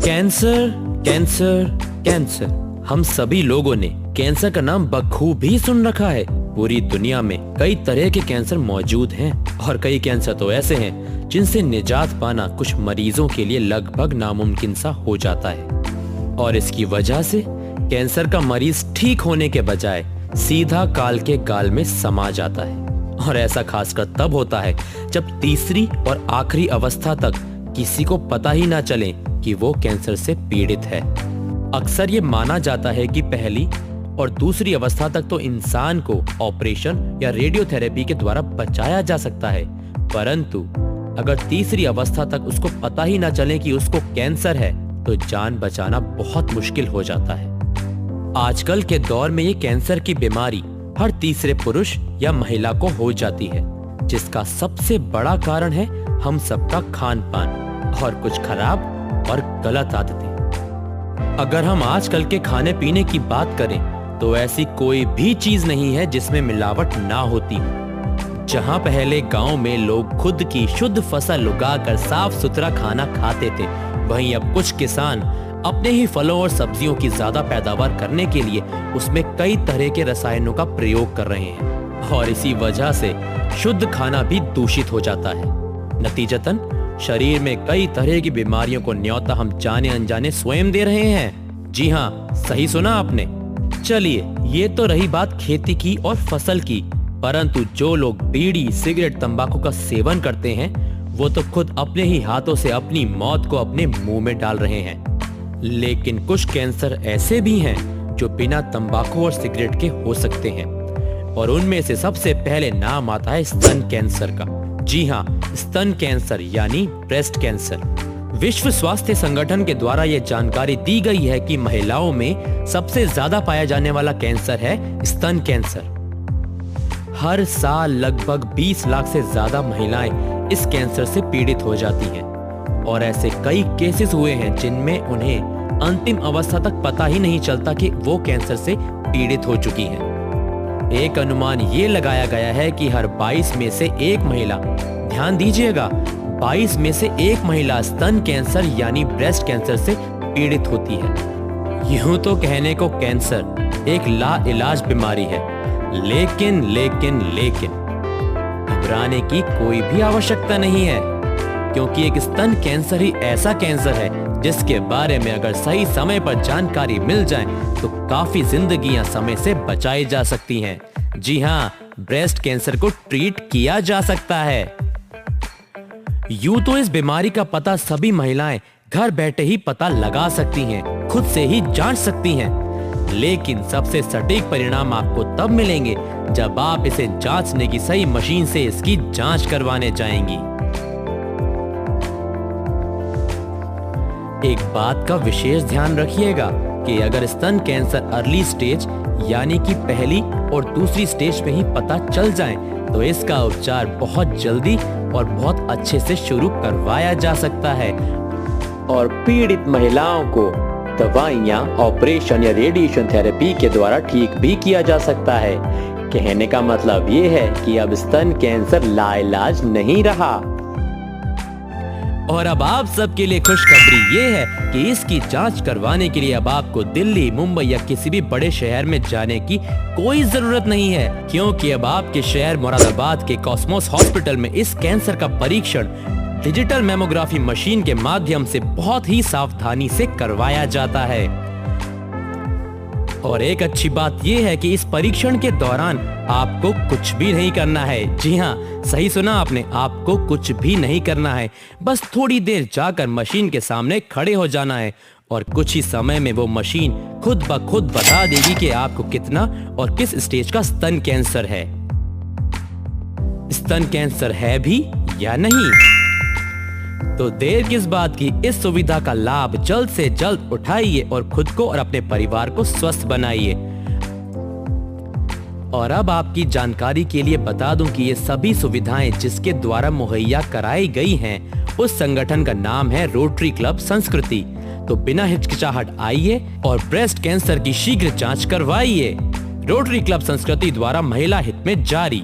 Cancer, cancer, cancer. हम सभी लोगों ने कैंसर का नाम बखूबी सुन रखा है। पूरी दुनिया में कई तरह के कैंसर मौजूद हैं और कई कैंसर तो ऐसे हैं जिनसे निजात पाना कुछ मरीजों के लिए लगभग नामुमकिन सा हो जाता है। और इसकी वजह से कैंसर का मरीज ठीक होने के बजाय सीधा काल के गाल में समा जाता है। और ऐसा खासकर तब होता है जब तीसरी और आखिरी अवस्था तक किसी को पता ही ना चले कि वो कैंसर से पीड़ित है। अक्सर ये माना जाता है कि पहली और दूसरी अवस्था तक तो इंसान को ऑपरेशन या रेडियोथेरेपी के द्वारा बचाया जा सकता है, परंतु अगर तीसरी अवस्था तक उसको पता ही ना चले कि उसको कैंसर है तो जान बचाना बहुत मुश्किल हो जाता है। आजकल के दौर में ये कैंसर की बीमारी हर तीसरे पुरुष या महिला को हो जाती है, जिसका सबसे बड़ा कारण है हम सबका खान पान और कुछ खराब और गलत आदतें। अगर हम आजकल के खाने पीने की बात करें तो ऐसी कोई भी चीज नहीं है जिसमें मिलावट ना होती हो। जहां पहले गांव में लोग खुद की शुद्ध फसल उगाकर साफ सुथरा खाना खाते थे, वहीं अब कुछ किसान अपने ही फलों और सब्जियों की ज्यादा पैदावार करने के लिए उसमें कई तरह के रसायनों का प्रयोग कर रहे हैं और इसी वजह से शुद्ध खाना भी दूषित हो जाता है। नतीजतन शरीर में कई तरह की बीमारियों को न्योता हम जाने अनजाने स्वयं दे रहे हैं। जी हाँ, सही सुना आपने। चलिए, ये तो रही बात खेती की और फसल की, परंतु जो लोग बीड़ी, सिगरेट, तंबाकू का सेवन करते हैं वो तो खुद अपने ही हाथों से अपनी मौत को अपने मुंह में डाल रहे हैं। लेकिन कुछ कैंसर ऐसे भी हैं जो बिना तंबाकू और सिगरेट के हो सकते हैं और उनमें से सबसे पहले नाम आता है स्तन कैंसर का। जी हाँ, स्तन कैंसर यानी ब्रेस्ट कैंसर। विश्व स्वास्थ्य संगठन के द्वारा यह जानकारी दी गई है कि महिलाओं में सबसे ज्यादा पाया जाने वाला कैंसर है स्तन कैंसर। हर साल लगभग 20 लाख से ज्यादा महिलाएं इस कैंसर से पीड़ित हो जाती हैं और ऐसे कई केसेस हुए हैं जिनमें उन्हें अंतिम अवस्था तक पता ही नहीं चलता कि वो कैंसर से पीड़ित हो चुकी हैं। एक अनुमान ये लगाया गया है कि हर 22 में से एक महिला, ध्यान दीजिएगा, 22 में से एक महिला स्तन कैंसर यानी ब्रेस्ट कैंसर से पीड़ित होती है। यूं तो कहने को कैंसर एक लाइलाज बीमारी है, लेकिन घबराने की कोई भी आवश्यकता नहीं है, क्योंकि एक स्तन कैंसर ही ऐसा कैंसर है जिसके बारे में अगर सही समय पर जानकारी मिल जाए तो काफी जिंदगियां समय से बचाई जा सकती हैं। जी हाँ, ब्रेस्ट कैंसर को ट्रीट किया जा सकता है। यूं तो इस बीमारी का पता सभी महिलाएं घर बैठे ही पता लगा सकती हैं, खुद से ही जांच सकती हैं, लेकिन सबसे सटीक परिणाम आपको तब मिलेंगे जब आप इसे जांचने की सही मशीन से इसकी जांच करवाने जाएंगी। एक बात का विशेष ध्यान रखिएगा कि अगर स्तन कैंसर अर्ली स्टेज यानी कि पहली और दूसरी स्टेज में ही पता चल जाए तो इसका उपचार बहुत जल्दी और बहुत अच्छे से शुरू करवाया जा सकता है और पीड़ित महिलाओं को दवाइयां, ऑपरेशन या रेडिएशन थेरेपी के द्वारा ठीक भी किया जा सकता है। कहने का मतलब ये है कि अब स्तन कैंसर लाइलाज नहीं रहा। और अब आप सबके लिए खुशखबरी ये है कि इसकी जांच करवाने के लिए अब आपको दिल्ली, मुंबई या किसी भी बड़े शहर में जाने की कोई जरूरत नहीं है, क्योंकि अब आपके शहर मुरादाबाद के कॉस्मोस हॉस्पिटल में इस कैंसर का परीक्षण डिजिटल मैमोग्राफी मशीन के माध्यम से बहुत ही सावधानी से करवाया जाता है। और एक अच्छी बात यह है कि इस परीक्षण के दौरान आपको कुछ भी नहीं करना है। जी हाँ, सही सुना आपने, आपको कुछ भी नहीं करना है, बस थोड़ी देर जाकर मशीन के सामने खड़े हो जाना है और कुछ ही समय में वो मशीन खुद ब खुद बता देगी कि आपको कितना और किस स्टेज का स्तन कैंसर है। स्तन कैंसर है भी या नहीं, तो देर किस बात की, इस सुविधा का लाभ जल्द से जल्द उठाइए और खुद को और अपने परिवार को स्वस्थ बनाइए। और अब आपकी जानकारी के लिए बता दूं कि ये सभी सुविधाएं जिसके द्वारा मुहैया कराई गई हैं, उस संगठन का नाम है रोटरी क्लब संस्कृति। तो बिना हिचकिचाहट आइए और ब्रेस्ट कैंसर की शीघ्र जांच करवाइए। रोटरी क्लब संस्कृति द्वारा महिला हित में जारी।